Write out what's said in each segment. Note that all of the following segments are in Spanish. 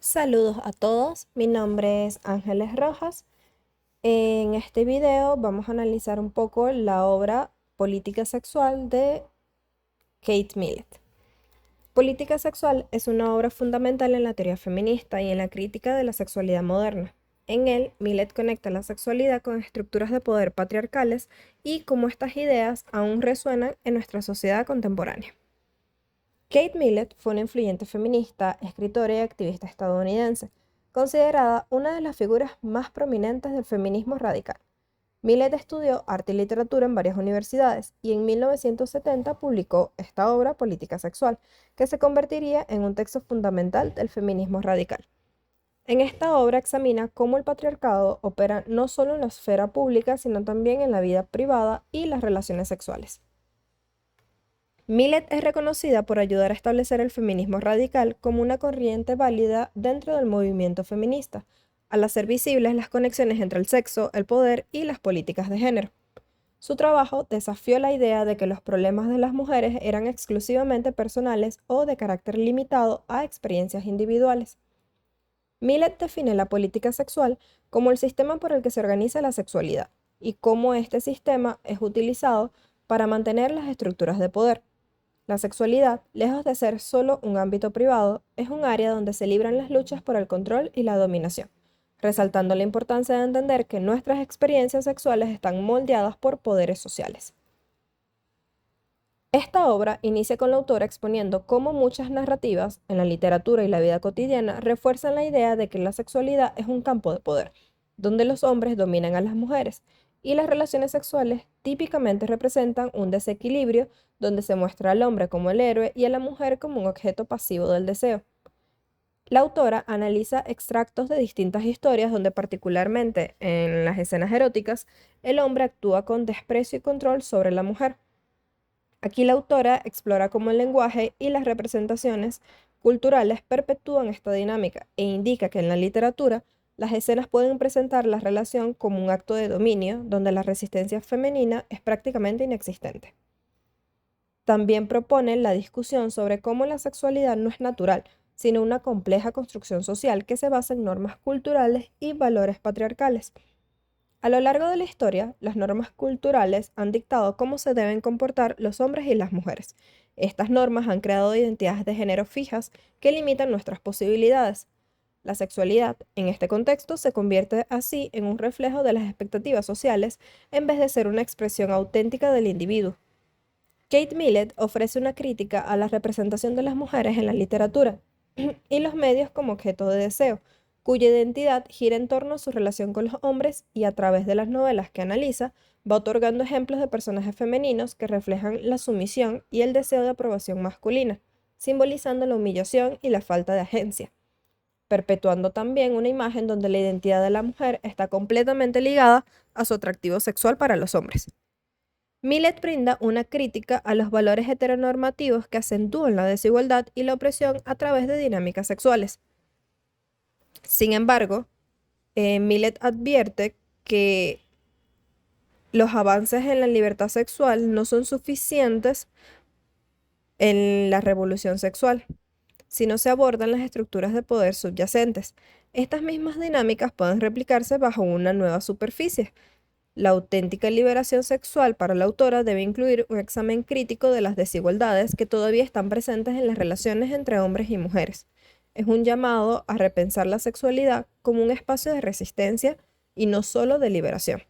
Saludos a todos, mi nombre es Ángeles Rojas. En este video vamos a analizar un poco la obra Política Sexual de Kate Millett. Política Sexual es una obra fundamental en la teoría feminista y en la crítica de la sexualidad moderna. En él, Millett conecta la sexualidad con estructuras de poder patriarcales y cómo estas ideas aún resuenan en nuestra sociedad contemporánea. Kate Millett fue una influyente feminista, escritora y activista estadounidense, considerada una de las figuras más prominentes del feminismo radical. Millett estudió arte y literatura en varias universidades y en 1970 publicó esta obra, Política Sexual, que se convertiría en un texto fundamental del feminismo radical. En esta obra examina cómo el patriarcado opera no solo en la esfera pública, sino también en la vida privada y las relaciones sexuales. Millett es reconocida por ayudar a establecer el feminismo radical como una corriente válida dentro del movimiento feminista, al hacer visibles las conexiones entre el sexo, el poder y las políticas de género. Su trabajo desafió la idea de que los problemas de las mujeres eran exclusivamente personales o de carácter limitado a experiencias individuales. Millett define la política sexual como el sistema por el que se organiza la sexualidad y cómo este sistema es utilizado para mantener las estructuras de poder. La sexualidad, lejos de ser solo un ámbito privado, es un área donde se libran las luchas por el control y la dominación, resaltando la importancia de entender que nuestras experiencias sexuales están moldeadas por poderes sociales. Esta obra inicia con la autora exponiendo cómo muchas narrativas en la literatura y la vida cotidiana refuerzan la idea de que la sexualidad es un campo de poder, donde los hombres dominan a las mujeres, y las relaciones sexuales típicamente representan un desequilibrio donde se muestra al hombre como el héroe y a la mujer como un objeto pasivo del deseo. La autora analiza extractos de distintas historias donde particularmente en las escenas eróticas el hombre actúa con desprecio y control sobre la mujer. Aquí la autora explora cómo el lenguaje y las representaciones culturales perpetúan esta dinámica e indica que en la literatura las escenas pueden presentar la relación como un acto de dominio donde la resistencia femenina es prácticamente inexistente. También propone la discusión sobre cómo la sexualidad no es natural, sino una compleja construcción social que se basa en normas culturales y valores patriarcales. A lo largo de la historia, las normas culturales han dictado cómo se deben comportar los hombres y las mujeres. Estas normas han creado identidades de género fijas que limitan nuestras posibilidades. La sexualidad, en este contexto, se convierte así en un reflejo de las expectativas sociales en vez de ser una expresión auténtica del individuo. Kate Millett ofrece una crítica a la representación de las mujeres en la literatura y los medios como objeto de deseo, cuya identidad gira en torno a su relación con los hombres y a través de las novelas que analiza, va otorgando ejemplos de personajes femeninos que reflejan la sumisión y el deseo de aprobación masculina, simbolizando la humillación y la falta de agencia, perpetuando también una imagen donde la identidad de la mujer está completamente ligada a su atractivo sexual para los hombres. Millett brinda una crítica a los valores heteronormativos que acentúan la desigualdad y la opresión a través de dinámicas sexuales. Sin embargo, Millett advierte que los avances en la libertad sexual no son suficientes en la revolución sexual, si no se abordan las estructuras de poder subyacentes. Estas mismas dinámicas pueden replicarse bajo una nueva superficie. La auténtica liberación sexual para la autora debe incluir un examen crítico de las desigualdades que todavía están presentes en las relaciones entre hombres y mujeres. Es un llamado a repensar la sexualidad como un espacio de resistencia y no solo de liberación.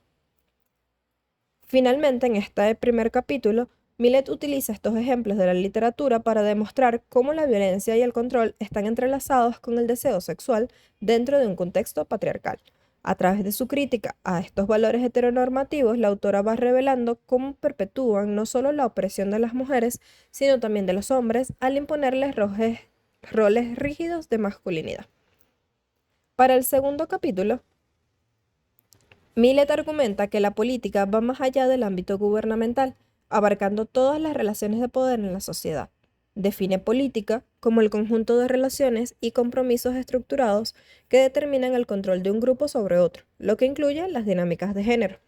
Finalmente, en este primer capítulo, Millett utiliza estos ejemplos de la literatura para demostrar cómo la violencia y el control están entrelazados con el deseo sexual dentro de un contexto patriarcal. A través de su crítica a estos valores heteronormativos, la autora va revelando cómo perpetúan no solo la opresión de las mujeres, sino también de los hombres al imponerles roles rígidos de masculinidad. Para el segundo capítulo, Millett argumenta que la política va más allá del ámbito gubernamental, abarcando todas las relaciones de poder en la sociedad. Define política como el conjunto de relaciones y compromisos estructurados que determinan el control de un grupo sobre otro, lo que incluye las dinámicas de género.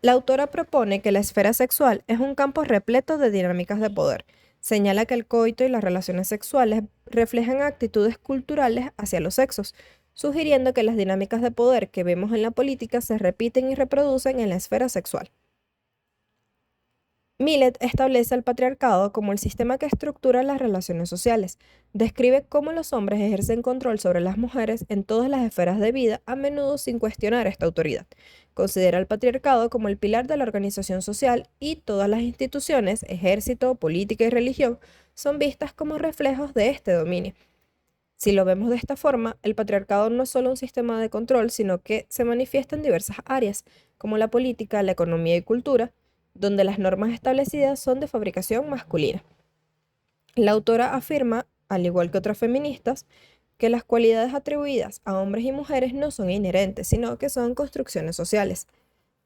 La autora propone que la esfera sexual es un campo repleto de dinámicas de poder. Señala que el coito y las relaciones sexuales reflejan actitudes culturales hacia los sexos, sugiriendo que las dinámicas de poder que vemos en la política se repiten y reproducen en la esfera sexual. Millet establece al patriarcado como el sistema que estructura las relaciones sociales. Describe cómo los hombres ejercen control sobre las mujeres en todas las esferas de vida, a menudo sin cuestionar esta autoridad. Considera al patriarcado como el pilar de la organización social y todas las instituciones, ejército, política y religión, son vistas como reflejos de este dominio. Si lo vemos de esta forma, el patriarcado no es solo un sistema de control, sino que se manifiesta en diversas áreas, como la política, la economía y cultura, donde las normas establecidas son de fabricación masculina. La autora afirma, al igual que otras feministas, que las cualidades atribuidas a hombres y mujeres no son inherentes, sino que son construcciones sociales.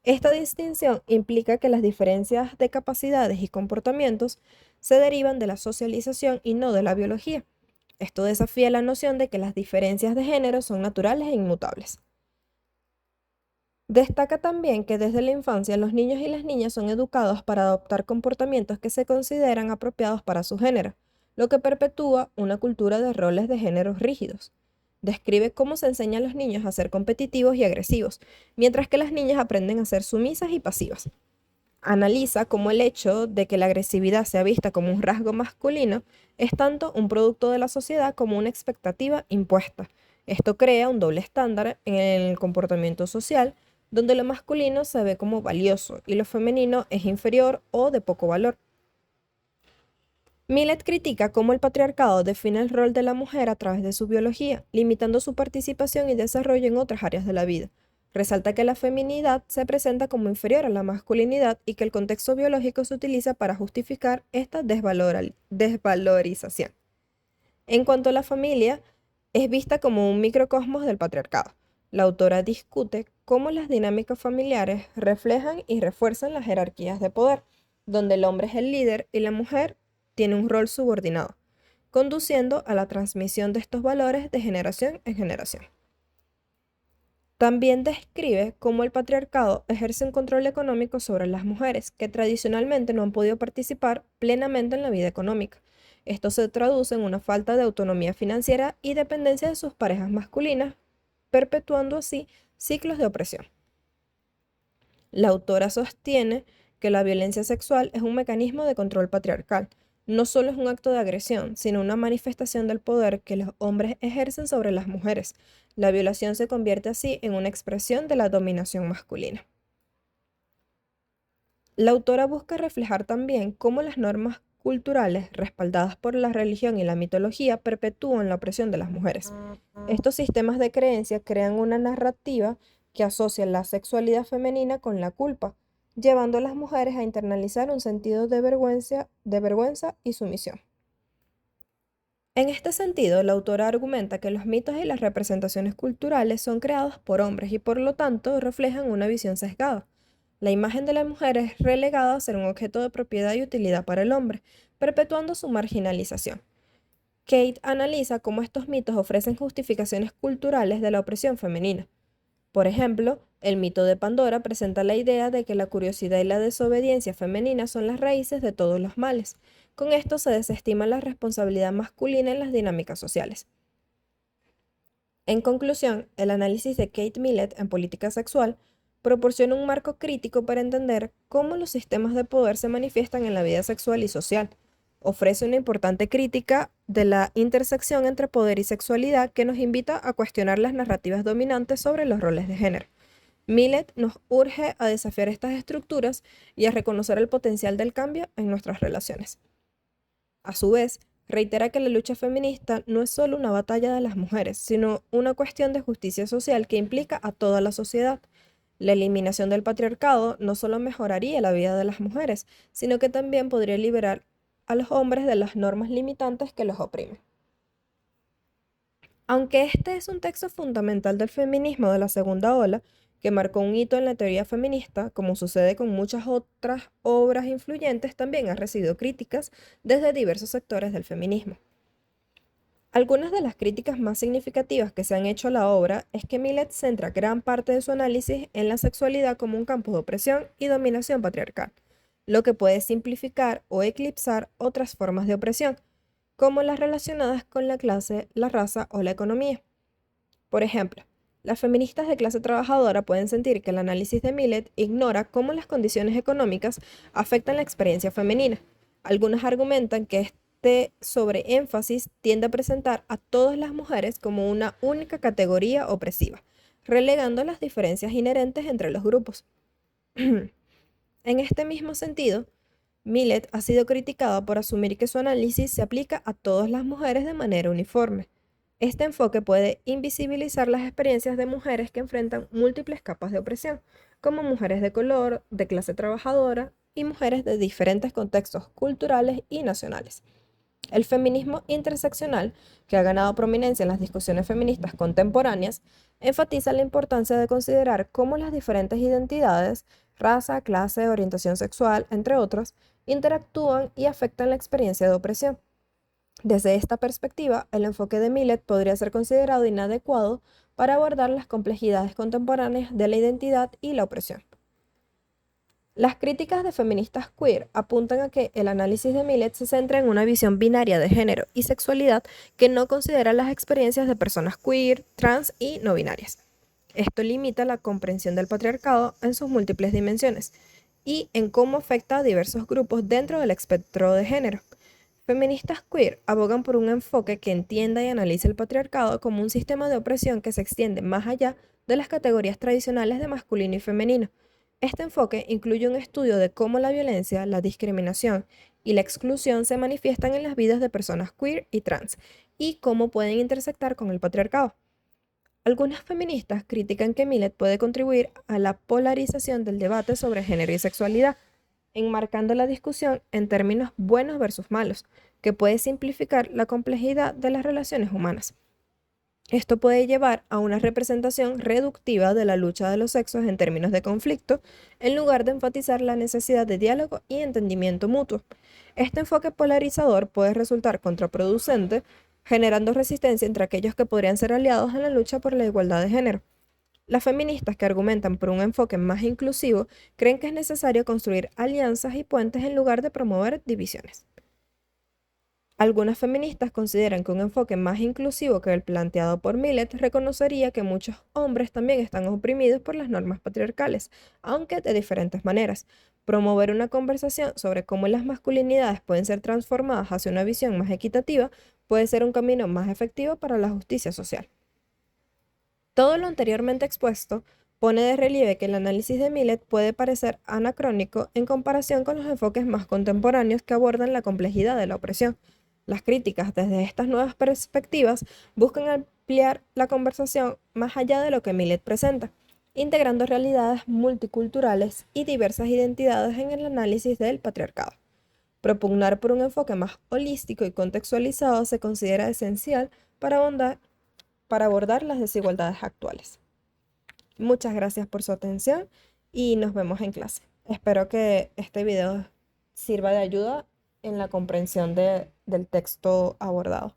Esta distinción implica que las diferencias de capacidades y comportamientos se derivan de la socialización y no de la biología. Esto desafía la noción de que las diferencias de género son naturales e inmutables. Destaca también que desde la infancia los niños y las niñas son educados para adoptar comportamientos que se consideran apropiados para su género, lo que perpetúa una cultura de roles de géneros rígidos. Describe cómo se enseña a los niños a ser competitivos y agresivos, mientras que las niñas aprenden a ser sumisas y pasivas. Analiza cómo el hecho de que la agresividad sea vista como un rasgo masculino es tanto un producto de la sociedad como una expectativa impuesta. Esto crea un doble estándar en el comportamiento social, donde lo masculino se ve como valioso y lo femenino es inferior o de poco valor. Millet critica cómo el patriarcado define el rol de la mujer a través de su biología, limitando su participación y desarrollo en otras áreas de la vida. Resalta que la feminidad se presenta como inferior a la masculinidad y que el contexto biológico se utiliza para justificar esta desvalorización. En cuanto a la familia, es vista como un microcosmos del patriarcado. La autora discute cómo las dinámicas familiares reflejan y refuerzan las jerarquías de poder, donde el hombre es el líder y la mujer tiene un rol subordinado, conduciendo a la transmisión de estos valores de generación en generación. También describe cómo el patriarcado ejerce un control económico sobre las mujeres, que tradicionalmente no han podido participar plenamente en la vida económica. Esto se traduce en una falta de autonomía financiera y dependencia de sus parejas masculinas, perpetuando así ciclos de opresión. La autora sostiene que la violencia sexual es un mecanismo de control patriarcal. No solo es un acto de agresión, sino una manifestación del poder que los hombres ejercen sobre las mujeres. La violación se convierte así en una expresión de la dominación masculina. La autora busca reflejar también cómo las normas culturales, respaldadas por la religión y la mitología, perpetúan la opresión de las mujeres. Estos sistemas de creencia crean una narrativa que asocia la sexualidad femenina con la culpa, llevando a las mujeres a internalizar un sentido de vergüenza y sumisión. En este sentido, la autora argumenta que los mitos y las representaciones culturales son creados por hombres y por lo tanto reflejan una visión sesgada. La imagen de la mujer es relegada a ser un objeto de propiedad y utilidad para el hombre, perpetuando su marginalización. Kate analiza cómo estos mitos ofrecen justificaciones culturales de la opresión femenina. Por ejemplo, el mito de Pandora presenta la idea de que la curiosidad y la desobediencia femenina son las raíces de todos los males. Con esto se desestima la responsabilidad masculina en las dinámicas sociales. En conclusión, el análisis de Kate Millet en política sexual proporciona un marco crítico para entender cómo los sistemas de poder se manifiestan en la vida sexual y social. Ofrece una importante crítica de la intersección entre poder y sexualidad que nos invita a cuestionar las narrativas dominantes sobre los roles de género. Millet nos urge a desafiar estas estructuras y a reconocer el potencial del cambio en nuestras relaciones. A su vez, reitera que la lucha feminista no es solo una batalla de las mujeres, sino una cuestión de justicia social que implica a toda la sociedad. La eliminación del patriarcado no solo mejoraría la vida de las mujeres, sino que también podría liberar a los hombres de las normas limitantes que los oprimen. Aunque este es un texto fundamental del feminismo de la segunda ola, que marcó un hito en la teoría feminista, como sucede con muchas otras obras influyentes, también ha recibido críticas desde diversos sectores del feminismo. Algunas de las críticas más significativas que se han hecho a la obra es que Millet centra gran parte de su análisis en la sexualidad como un campo de opresión y dominación patriarcal, lo que puede simplificar o eclipsar otras formas de opresión. como las relacionadas con la clase, la raza o la economía. Por ejemplo, las feministas de clase trabajadora pueden sentir que el análisis de Millet ignora cómo las condiciones económicas afectan la experiencia femenina. Algunas argumentan que este sobreénfasis tiende a presentar a todas las mujeres como una única categoría opresiva, relegando las diferencias inherentes entre los grupos. En este mismo sentido, Millet ha sido criticado por asumir que su análisis se aplica a todas las mujeres de manera uniforme. Este enfoque puede invisibilizar las experiencias de mujeres que enfrentan múltiples capas de opresión, como mujeres de color, de clase trabajadora y mujeres de diferentes contextos culturales y nacionales. El feminismo interseccional, que ha ganado prominencia en las discusiones feministas contemporáneas, enfatiza la importancia de considerar cómo las diferentes identidades, raza, clase, orientación sexual, entre otros, interactúan y afectan la experiencia de opresión. Desde esta perspectiva, el enfoque de Millet podría ser considerado inadecuado para abordar las complejidades contemporáneas de la identidad y la opresión. Las críticas de feministas queer apuntan a que el análisis de Millet se centra en una visión binaria de género y sexualidad que no considera las experiencias de personas queer, trans y no binarias. Esto limita la comprensión del patriarcado en sus múltiples dimensiones y en cómo afecta a diversos grupos dentro del espectro de género. Feministas queer abogan por un enfoque que entienda y analice el patriarcado como un sistema de opresión que se extiende más allá de las categorías tradicionales de masculino y femenino. Este enfoque incluye un estudio de cómo la violencia, la discriminación y la exclusión se manifiestan en las vidas de personas queer y trans, y cómo pueden intersectar con el patriarcado. Algunas feministas critican que Millet puede contribuir a la polarización del debate sobre género y sexualidad, enmarcando la discusión en términos buenos versus malos, que puede simplificar la complejidad de las relaciones humanas. Esto puede llevar a una representación reductiva de la lucha de los sexos en términos de conflicto, en lugar de enfatizar la necesidad de diálogo y entendimiento mutuo. Este enfoque polarizador puede resultar contraproducente, generando resistencia entre aquellos que podrían ser aliados en la lucha por la igualdad de género. Las feministas que argumentan por un enfoque más inclusivo creen que es necesario construir alianzas y puentes en lugar de promover divisiones. Algunas feministas consideran que un enfoque más inclusivo que el planteado por Millet reconocería que muchos hombres también están oprimidos por las normas patriarcales, aunque de diferentes maneras. Promover una conversación sobre cómo las masculinidades pueden ser transformadas hacia una visión más equitativa puede ser un camino más efectivo para la justicia social. Todo lo anteriormente expuesto pone de relieve que el análisis de Millet puede parecer anacrónico en comparación con los enfoques más contemporáneos que abordan la complejidad de la opresión. Las críticas desde estas nuevas perspectivas buscan ampliar la conversación más allá de lo que Millet presenta, integrando realidades multiculturales y diversas identidades en el análisis del patriarcado. Propugnar por un enfoque más holístico y contextualizado se considera esencial para abordar las desigualdades actuales. Muchas gracias por su atención y nos vemos en clase. Espero que este video sirva de ayuda en la comprensión del texto abordado.